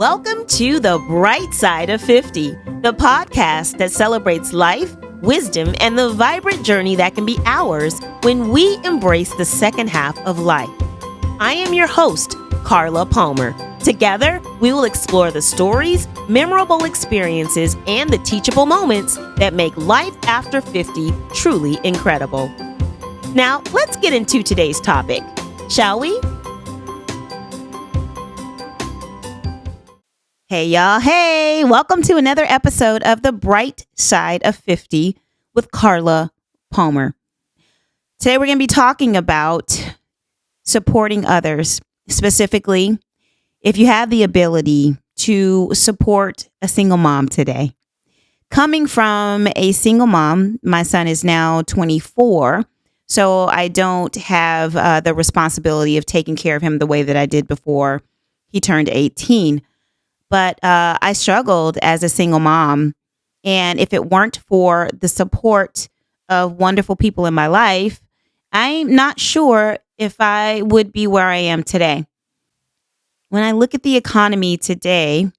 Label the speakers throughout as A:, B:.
A: Welcome to The Bright Side of 50, the podcast that celebrates life, wisdom, and the vibrant journey that can be ours when we embrace the second half of life. I am your host, Carla Palmer. Together, we will explore the stories, memorable experiences, and the teachable moments that make life after 50 truly incredible. Now, let's get into today's topic, shall we? Hey, y'all. Hey, welcome to another episode of The Bright Side of 50 with Carla Palmer. Today, we're going to be talking about supporting others. Specifically, if you have the ability to support a single mom today. Coming from a single mom, my son is now 24, so I don't have the responsibility of taking care of him the way that I did before he turned 18. But I struggled as a single mom. And if it weren't for the support of wonderful people in my life, I'm not sure if I would be where I am today. When I look at the economy today,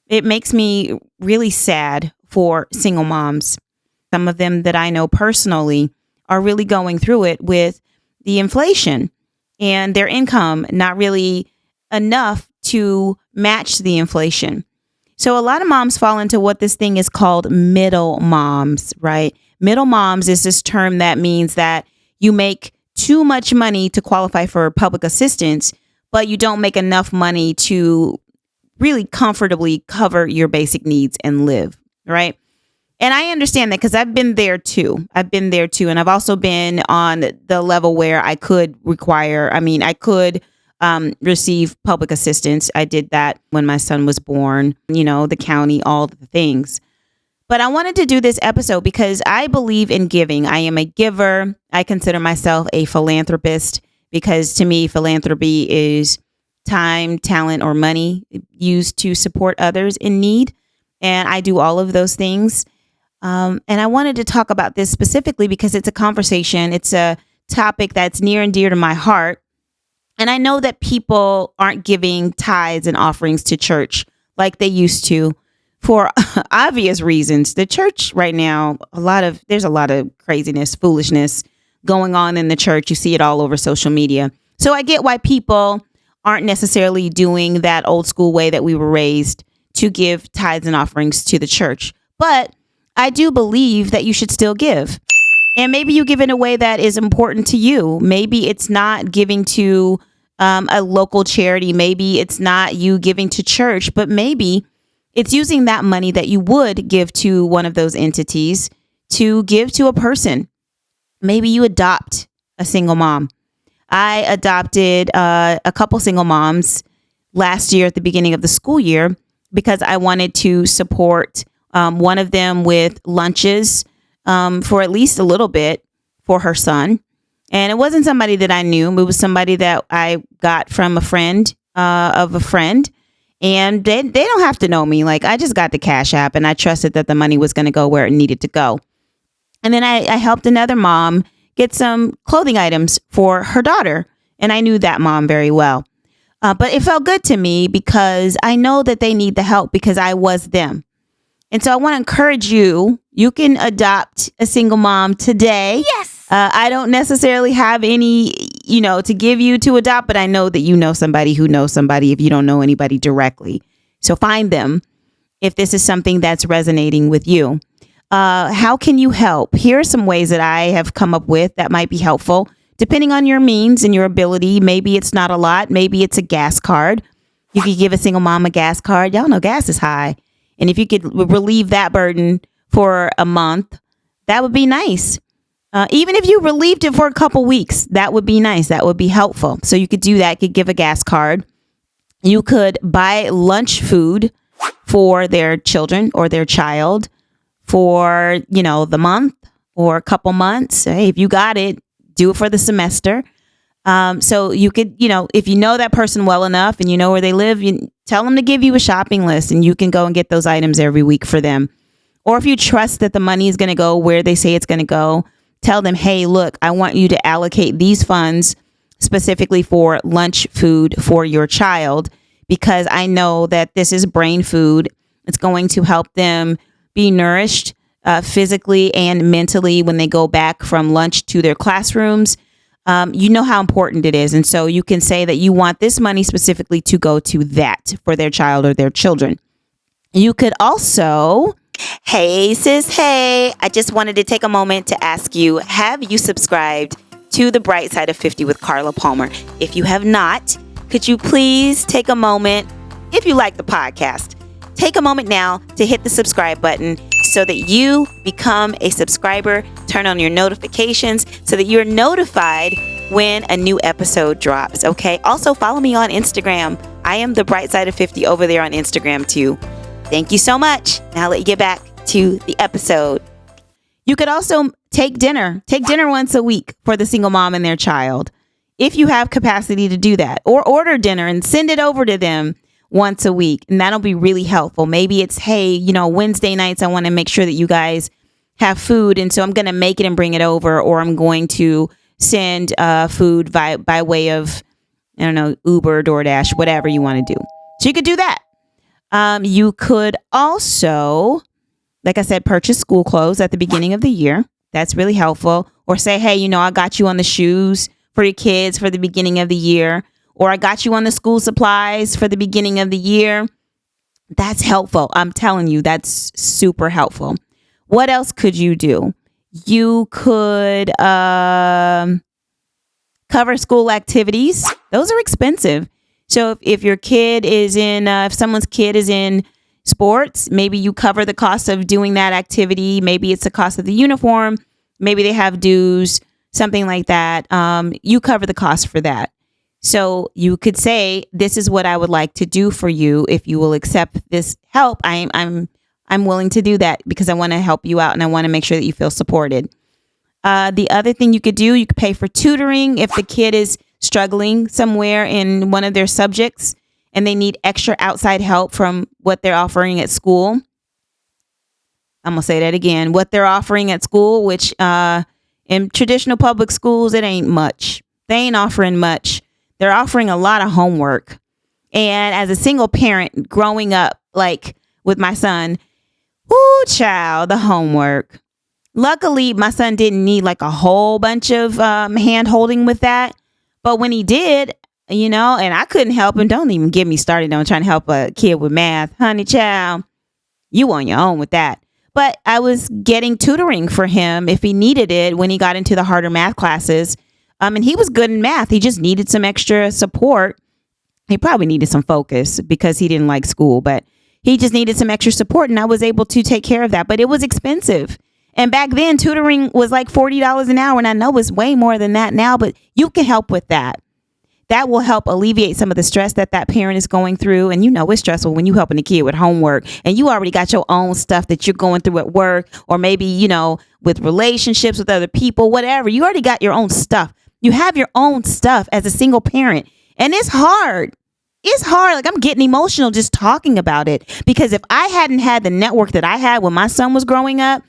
A: it makes me really sad for single moms. Some of them that I know personally are really going through it with the inflation and their income not really enough to match the inflation. So a lot of moms fall into what this thing is called middle moms, right? Middle moms is this term that means that you make too much money to qualify for public assistance, but you don't make enough money to really comfortably cover your basic needs and live, right? And I understand that because I've been there too. And I've also been on the level where I could receive public assistance. I did that when my son was born, the county, all the things. But I wanted to do this episode because I believe in giving. I am a giver. I consider myself a philanthropist because to me, philanthropy is time, talent, or money used to support others in need. And I do all of those things. And I wanted to talk about this specifically because it's a conversation. It's a topic that's near and dear to my heart. And I know that people aren't giving tithes and offerings to church like they used to for obvious reasons. The church right now, there's a lot of craziness, foolishness going on in the church. You see it all over social media. So I get why people aren't necessarily doing that old school way that we were raised to give tithes and offerings to the church. But I do believe that you should still give. And maybe you give in a way that is important to you. Maybe it's not giving to a local charity. Maybe it's not you giving to church, but maybe it's using that money that you would give to one of those entities to give to a person. Maybe you adopt a single mom. I adopted a couple single moms last year at the beginning of the school year because I wanted to support one of them with lunches for at least a little bit for her son. And it wasn't somebody that I knew. It was somebody that I got from a friend of a friend. And they don't have to know me. Like, I just got the Cash App and I trusted that the money was going to go where it needed to go. And then I helped another mom get some clothing items for her daughter. And I knew that mom very well. But it felt good to me because I know that they need the help because I was them. And so I want to encourage you. You can adopt a single mom today. Yes. I don't necessarily have any, to give you to adopt, but I know that you know somebody who knows somebody if you don't know anybody directly. So find them if this is something that's resonating with you. How can you help? Here are some ways that I have come up with that might be helpful, depending on your means and your ability. Maybe it's not a lot. Maybe it's a gas card. You could give a single mom a gas card. Y'all know gas is high. And if you could relieve that burden for a month, that would be nice. Even if you relieved it for a couple weeks, that would be nice. That would be helpful. So you could do that. You could give a gas card. You could buy lunch food for their children or their child for, the month or a couple months. Hey, if you got it, do it for the semester. So you could, if you know that person well enough and you know where they live, you tell them to give you a shopping list and you can go and get those items every week for them. Or if you trust that the money is going to go where they say it's going to go, tell them, hey, look, I want you to allocate these funds specifically for lunch food for your child because I know that this is brain food. It's going to help them be nourished physically and mentally when they go back from lunch to their classrooms. You know how important it is. And so you can say that you want this money specifically to go to that for their child or their children. You could also, hey sis, hey, I just wanted to take a moment to ask you, have you subscribed to The Bright Side of 50 with Carla Palmer? If you have not, could you please take a moment, if you like the podcast, take a moment now to hit the subscribe button so that you become a subscriber. Turn on your notifications so that you're notified when a new episode drops, okay? Also, follow me on Instagram. I am The Bright Side of 50 over there on Instagram too. Thank you so much. Now let you get back to the episode. You could also take dinner. Take dinner once a week for the single mom and their child, if you have capacity to do that. Or order dinner and send it over to them once a week. And that'll be really helpful. Maybe it's, hey, Wednesday nights, I want to make sure that you guys have food. And so I'm going to make it and bring it over, or I'm going to send food by way of, I don't know, Uber, DoorDash, whatever you want to do. So you could do that. You could also, like I said, purchase school clothes at the beginning of the year. That's really helpful. Or say, hey, I got you on the shoes for your kids for the beginning of the year. Or I got you on the school supplies for the beginning of the year. That's helpful. I'm telling you, that's super helpful. What else could you do? You could cover school activities. Those are expensive. So if your kid is if someone's kid is in sports, maybe you cover the cost of doing that activity. Maybe it's the cost of the uniform. Maybe they have dues, something like that. You cover the cost for that. So you could say, this is what I would like to do for you. If you will accept this help, I'm willing to do that because I want to help you out and I want to make sure that you feel supported. The other thing you could do, you could pay for tutoring if the kid is struggling somewhere in one of their subjects and they need extra outside help from what they're offering at school. I'm going to say that again. What they're offering at school, which in traditional public schools, it ain't much. They ain't offering much. They're offering a lot of homework. And as a single parent growing up, like with my son, whoo, child, the homework. Luckily, my son didn't need like a whole bunch of hand holding with that. But when he did, and I couldn't help him. Don't even get me started on trying to help a kid with math. Honey, child, you on your own with that. But I was getting tutoring for him if he needed it when he got into the harder math classes. And he was good in math. He just needed some extra support. He probably needed some focus because he didn't like school, but he just needed some extra support. And I was able to take care of that. But it was expensive. And back then, tutoring was like $40 an hour. And I know it's way more than that now, but you can help with that. That will help alleviate some of the stress that parent is going through. And it's stressful when you helping a kid with homework and you already got your own stuff that you're going through at work, or maybe, with relationships with other people, whatever. You already got your own stuff. You have your own stuff as a single parent. And it's hard. It's hard. Like, I'm getting emotional just talking about it, because if I hadn't had the network that I had when my son was growing up,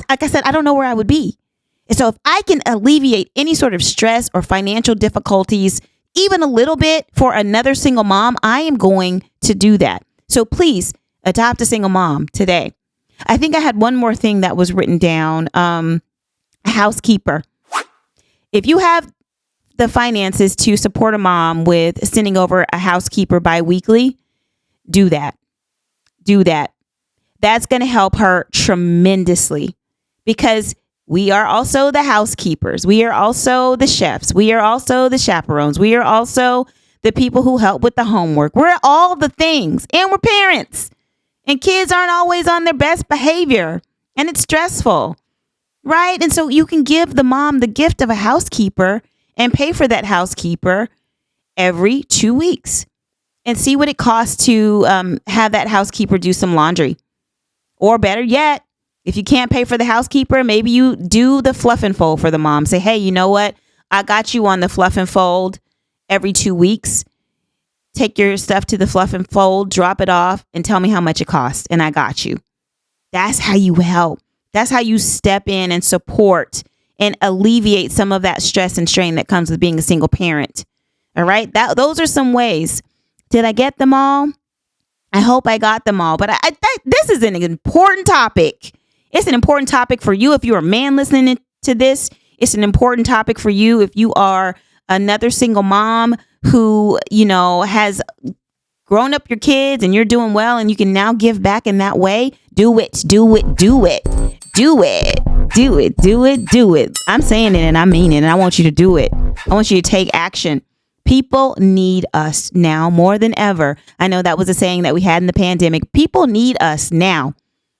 A: like I said, I don't know where I would be. And so if I can alleviate any sort of stress or financial difficulties, even a little bit, for another single mom, I am going to do that. So please adopt a single mom today. I think I had one more thing that was written down. A housekeeper. If you have the finances to support a mom with sending over a housekeeper bi-weekly, do that. Do that. That's going to help her tremendously, because we are also the housekeepers. We are also the chefs. We are also the chaperones. We are also the people who help with the homework. We're all the things, and we're parents, and kids aren't always on their best behavior, and it's stressful, right? And so you can give the mom the gift of a housekeeper and pay for that housekeeper every 2 weeks and see what it costs to have that housekeeper do some laundry. Or better yet, if you can't pay for the housekeeper, maybe you do the fluff and fold for the mom. Say, hey, you know what? I got you on the fluff and fold every 2 weeks. Take your stuff to the fluff and fold, drop it off, and tell me how much it costs, and I got you. That's how you help. That's how you step in and support and alleviate some of that stress and strain that comes with being a single parent. All right? Those are some ways Did I get them all? I hope I got them all. But this is an important topic. It's an important topic for you if you're a man listening to this. It's an important topic for you if you are another single mom who, has grown up your kids and you're doing well and you can now give back in that way. Do it. I'm saying it and I mean it, and I want you to do it. I want you to take action. People need us now more than ever. I know that was a saying that we had in the pandemic. People need us now.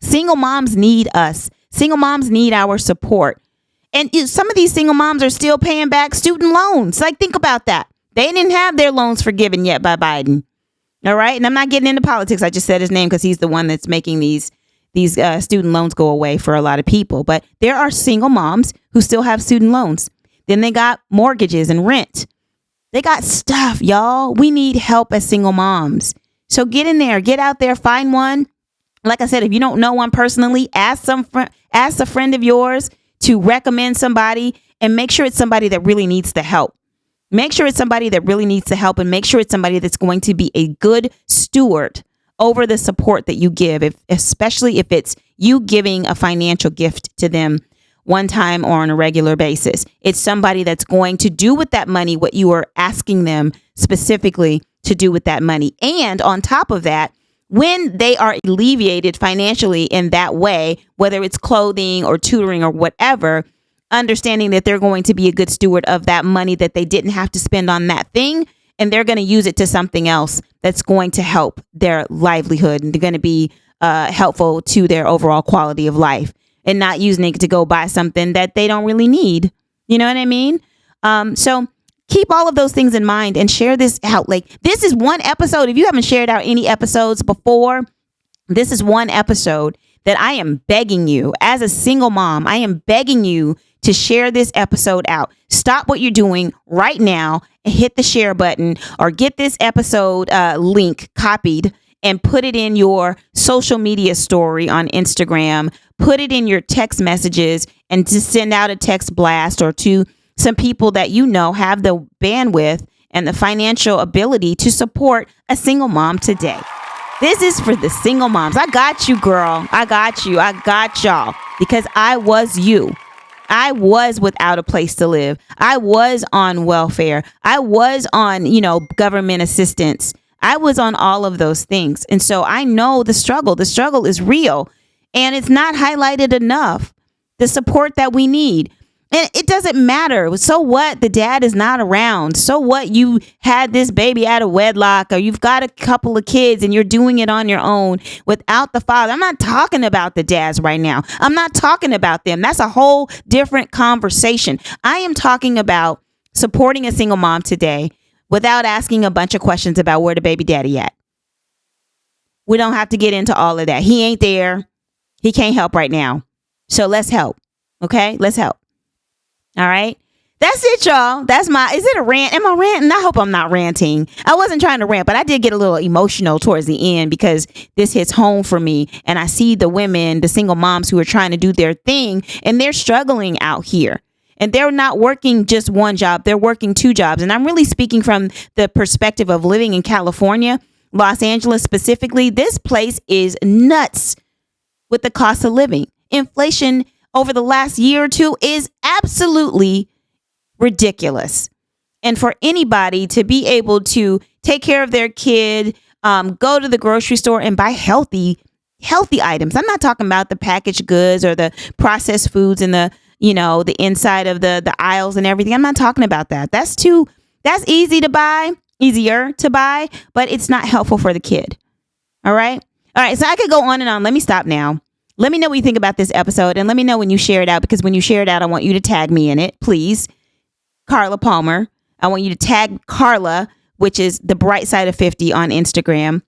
A: Single moms need us. Single moms need our support. And some of these single moms are still paying back student loans. Like, think about that. They didn't have their loans forgiven yet by Biden. All right. And I'm not getting into politics. I just said his name because he's the one that's making these student loans go away for a lot of people. But there are single moms who still have student loans. Then they got mortgages and rent. They got stuff, y'all. We need help as single moms. So get in there, get out there, find one. Like I said, if you don't know one personally, ask a friend of yours to recommend somebody, and make sure it's somebody that really needs the help. Make sure it's somebody that really needs the help, and make sure it's somebody that's going to be a good steward over the support that you give, especially if it's you giving a financial gift to them one time or on a regular basis. It's somebody that's going to do with that money what you are asking them specifically to do with that money. And on top of that, when they are alleviated financially in that way, whether it's clothing or tutoring or whatever, understanding that they're going to be a good steward of that money that they didn't have to spend on that thing, and they're going to use it to something else that's going to help their livelihood, and they're going to be helpful to their overall quality of life, and not using it to go buy something that they don't really need. You know what I mean? So keep all of those things in mind and share this out. Like, this is one episode. If you haven't shared out any episodes before, this is one episode that I am begging you as a single mom. I am begging you to share this episode out. Stop what you're doing right now and hit the share button, or get this episode link copied and put it in your social media story on Instagram. Put it in your text messages and to send out a text blast, or to some people that you know have the bandwidth and the financial ability to support a single mom today. This is for the single moms. I got you, girl. I got you. I got y'all, because I was you. I was without a place to live. I was on welfare. I was on, government assistance. I was on all of those things. And so I know the struggle. The struggle is real, and it's not highlighted enough. The support that we need. And it doesn't matter. So what? The dad is not around. So what? You had this baby out of wedlock, or you've got a couple of kids and you're doing it on your own without the father. I'm not talking about the dads right now. I'm not talking about them. That's a whole different conversation. I am talking about supporting a single mom today without asking a bunch of questions about where the baby daddy at. We don't have to get into all of that. He ain't there. He can't help right now. So let's help. Okay? Let's help. All right. That's it, y'all. Is it a rant? Am I ranting? I hope I'm not ranting. I wasn't trying to rant, but I did get a little emotional towards the end because this hits home for me. And I see the women, the single moms who are trying to do their thing, and they're struggling out here. And they're not working just one job. They're working two jobs. And I'm really speaking from the perspective of living in California, Los Angeles specifically. This place is nuts with the cost of living. Inflation over the last year or two is absolutely ridiculous. And for anybody to be able to take care of their kid, go to the grocery store and buy healthy items. I'm not talking about the packaged goods or the processed foods and the inside of the aisles and everything. I'm not talking about that. That's easier to buy, but it's not helpful for the kid. All right. So I could go on and on. Let me stop now. Let me know what you think about this episode, and let me know when you share it out, because when you share it out, I want you to tag me in it, please. Carla Palmer. I want you to tag Carla, which is the Bright Side of 50 on Instagram.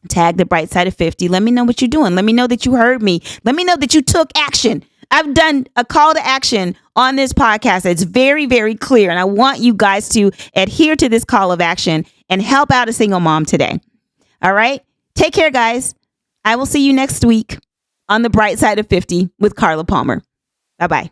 A: Tag the Bright Side of 50. Let me know what you're doing. Let me know that you heard me. Let me know that you took action. I've done a call to action on this podcast. It's very, very clear. And I want you guys to adhere to this call of action and help out a single mom today. All right. Take care, guys. I will see you next week on the Bright Side of 50 with Carla Palmer. Bye-bye.